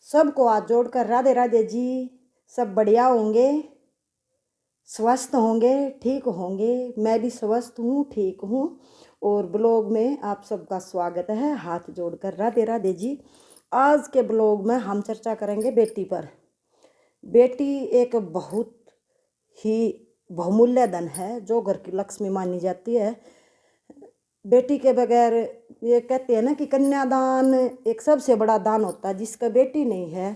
सबको हाथ जोड़कर राधे राधे जी। सब बढ़िया होंगे, स्वस्थ होंगे, ठीक होंगे। मैं भी स्वस्थ हूँ, ठीक हूँ। और ब्लॉग में आप सबका स्वागत है। हाथ जोड़कर राधे राधे जी। आज के ब्लॉग में हम चर्चा करेंगे बेटी पर। बेटी एक बहुत ही बहुमूल्य धन है जो घर की लक्ष्मी मानी जाती है। बेटी के बगैर, ये कहते हैं ना कि कन्यादान एक सबसे बड़ा दान होता है। जिसका बेटी नहीं है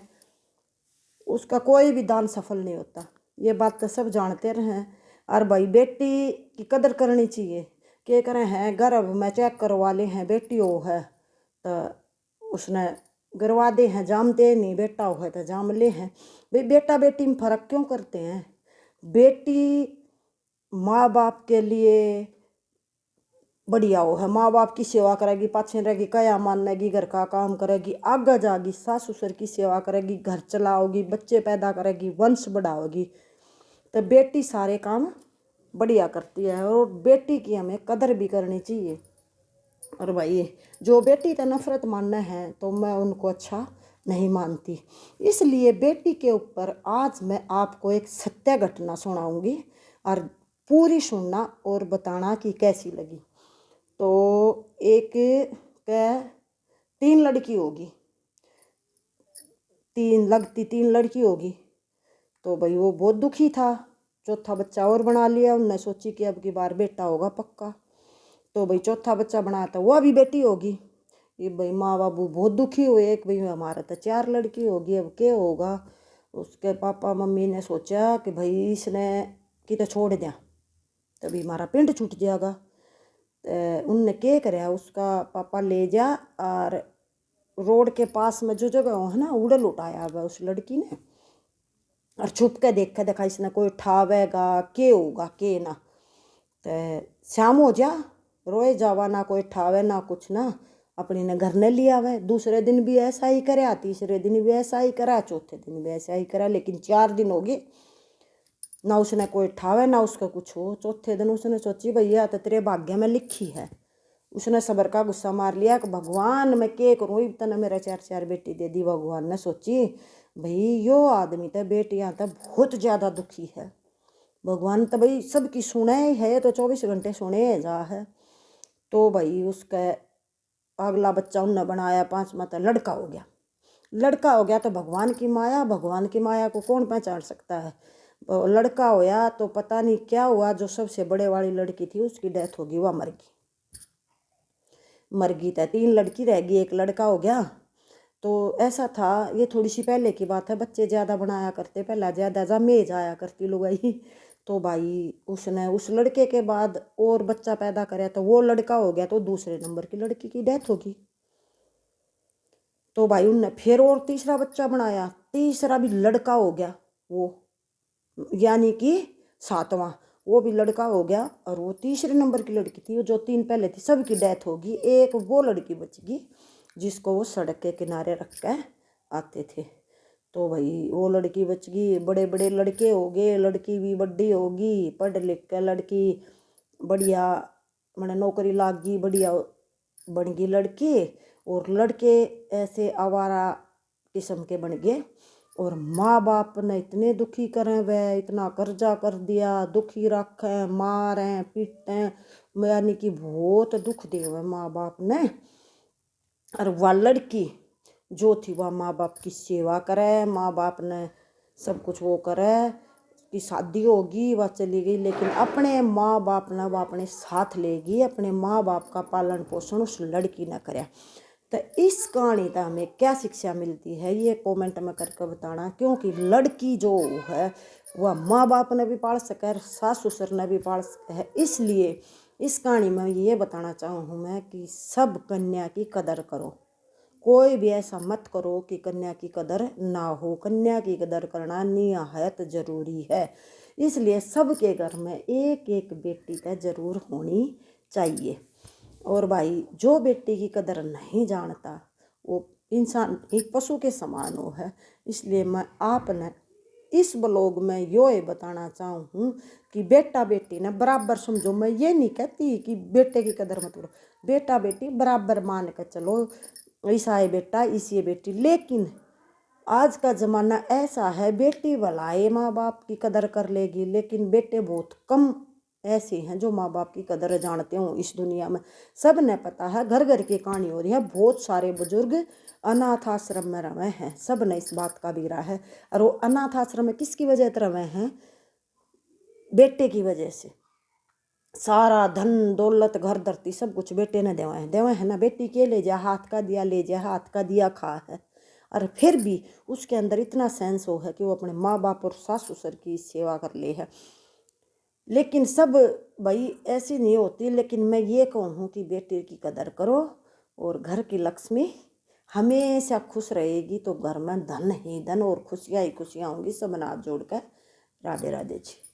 उसका कोई भी दान सफल नहीं होता। ये बात तो सब जानते रहे। और भाई बेटी की कदर करनी चाहिए। क्या करें हैं, गर्भ में चेक करवा ले हैं बेटी हो है तो उसने गरवा दे हैं, जामते नहीं बेटा हो है तो जाम ले हैं। भाई बेटा बेटी में फर्क क्यों करते हैं? बेटी माँ बाप के लिए बढ़िया हो है। माँ बाप की सेवा करेगी, पाछे रहेगी, कया मानेगी, घर का काम करेगी, आगे जाएगी, सास ससुर की सेवा करेगी, घर चलाओगी, बच्चे पैदा करेगी, वंश बढ़ाओगी। तो बेटी सारे काम बढ़िया करती है और बेटी की हमें कदर भी करनी चाहिए। और भाई जो बेटी तो नफरत मानना है तो मैं उनको अच्छा नहीं मानती। इसलिए बेटी के ऊपर आज मैं आपको एक सत्य घटना सुनाऊंगी और पूरी सुनना और बताना कि कैसी लगी। तो एक के 3 लड़की होगी, तीन लड़की होगी। तो भाई वो बहुत दुखी था। चौथा बच्चा और बना लिया उनने, सोची कि अब की बार बेटा होगा पक्का। तो भाई चौथा बच्चा बनाया था वो अभी बेटी होगी। ये भाई माँ बाबू बहुत दुखी हुए एक भाई हमारा तो 4 लड़की होगी, अब क्या होगा। उसके पापा मम्मी ने सोचा कि भाई इसने कि तो छोड़ दिया तभी हमारा पिंड छूट जाएगा। उनने क्या कराया, उसका पापा ले जा और रोड के पास में जो जगह है ना उड़ल उठाया हुआ उस लड़की ने। और छुप के देखा देखा इसने कोई ठावेगा के होगा के ना। तो शाम हो जा, रोए जावा ना कोई ठावे ना कुछ ना, अपनी ने घर ने लिया हुआ। दूसरे दिन भी ऐसा ही करा, तीसरे दिन भी ऐसा ही करा, चौथे दिन भी ऐसा ही करा। लेकिन 4 दिन हो गए ना उसने कोई ठावे ना उसका कुछ हो। चौथे दिन उसने सोची भैया तो तेरे भाग्य में लिखी है। उसने सबर का गुस्सा मार लिया कि भगवान मैं क्या करूँ, इतना मेरा 4 बेटी दे दी। भगवान ने सोची भाई यो आदमी तो बेटियाँ तो बहुत ज़्यादा दुखी है। भगवान तो भाई सबकी सुने है तो 24 घंटे सुने जा है। तो भाई उसका अगला बच्चा उनने बनाया 5वां तो लड़का हो गया। लड़का हो गया तो भगवान की माया को कौन पहचान सकता है। लड़का होया तो पता नहीं क्या हुआ, जो सबसे बड़े वाली लड़की थी उसकी डेथ होगी, वह मर गई तो 3 लड़की रह गई, एक लड़का हो गया। तो ऐसा था, ये थोड़ी सी पहले की बात है, बच्चे ज़्यादा बनाया करते, पहला ज़्यादा जमेज आया करती लुगाई। तो भाई उसने उस लड़के के बाद और बच्चा पैदा कराया तो वो लड़का हो गया, तो दूसरे नंबर की लड़की की डेथ होगी। तो भाई उनने फिर और तीसरा बच्चा बनाया, तीसरा भी लड़का हो गया वो, यानी कि 7वां वो भी लड़का हो गया। और वो तीसरे नंबर की लड़की थी, जो 3 पहले थी सबकी डेथ होगी। एक वो लड़की बच गई जिसको वो सड़क के किनारे रख के आते थे। तो भाई वो लड़की बच गई, बड़े बड़े लड़के हो गए, लड़की भी बड़ी होगी, पढ़ लिख के लड़की बढ़िया मैंने नौकरी लाग गई, बढ़िया बन गई लड़की। और लड़के ऐसे आवारा किस्म के बन गए। और माँ बाप ने इतने दुखी करें, वह इतना कर्जा कर दिया, दुखी रखें, मारें पीटें, यानी कि बहुत दुख दे हुए माँ बाप ने। और वह लड़की जो थी वह माँ बाप की सेवा करे, माँ बाप ने सब कुछ वो करे कि शादी होगी वह चली गई, लेकिन अपने माँ बाप ने वह अपने साथ लेगी। अपने माँ बाप का पालन पोषण उस लड़की ने करे। तो इस कहानी का हमें क्या शिक्षा मिलती है ये कमेंट में करके बताना। क्योंकि लड़की जो है वह माँ बाप ने भी पाल सके है, सास ससुर ने भी पाल सके है। इसलिए इस कहानी में ये बताना चाहूँ मैं कि सब कन्या की कदर करो। कोई भी ऐसा मत करो कि कन्या की कदर ना हो। कन्या की कदर करना निहायत ज़रूरी है। इसलिए सबके घर में एक एक बेटी तो ज़रूर होनी चाहिए। और भाई जो बेटी की कदर नहीं जानता वो इंसान एक पशु के समान हो है। इसलिए मैं आपने इस ब्लॉग में यो ये बताना चाहूँ कि बेटा बेटी ने बराबर समझो। मैं ये नहीं कहती कि बेटे की कदर मत करो, बेटा बेटी बराबर मान कर चलो। ऐसा है बेटा, इसी है बेटी, लेकिन आज का ज़माना ऐसा है, बेटी भलाए माँ बाप की कदर कर लेगी, लेकिन बेटे बहुत कम ऐसे हैं जो माँ बाप की कदर जानते हो इस दुनिया में। सब ने पता है, घर घर की कहानी हो रही है, बहुत सारे बुजुर्ग अनाथ आश्रम में रहे हैं, सब ने इस बात का बीरा है। और वो अनाथ आश्रम में किसकी वजह से रहे हैं? बेटे की वजह से। सारा धन दौलत घर धरती सब कुछ बेटे ने देवा है ना। बेटी के ले जा हाथ का दिया ले जा, हाथ का दिया खा है। और फिर भी उसके अंदर इतना सेंस हो है कि वो अपने माँ बाप और सास ससुर की सेवा कर ले है। लेकिन सब भाई ऐसी नहीं होती। लेकिन मैं ये कहूँ कि बेटे की कदर करो, और घर की लक्ष्मी हमेशा खुश रहेगी, तो घर में धन ही धन और खुशियाँ ही खुशियाँ होंगी। सब नाथ जोड़ कर राधे राधे जी।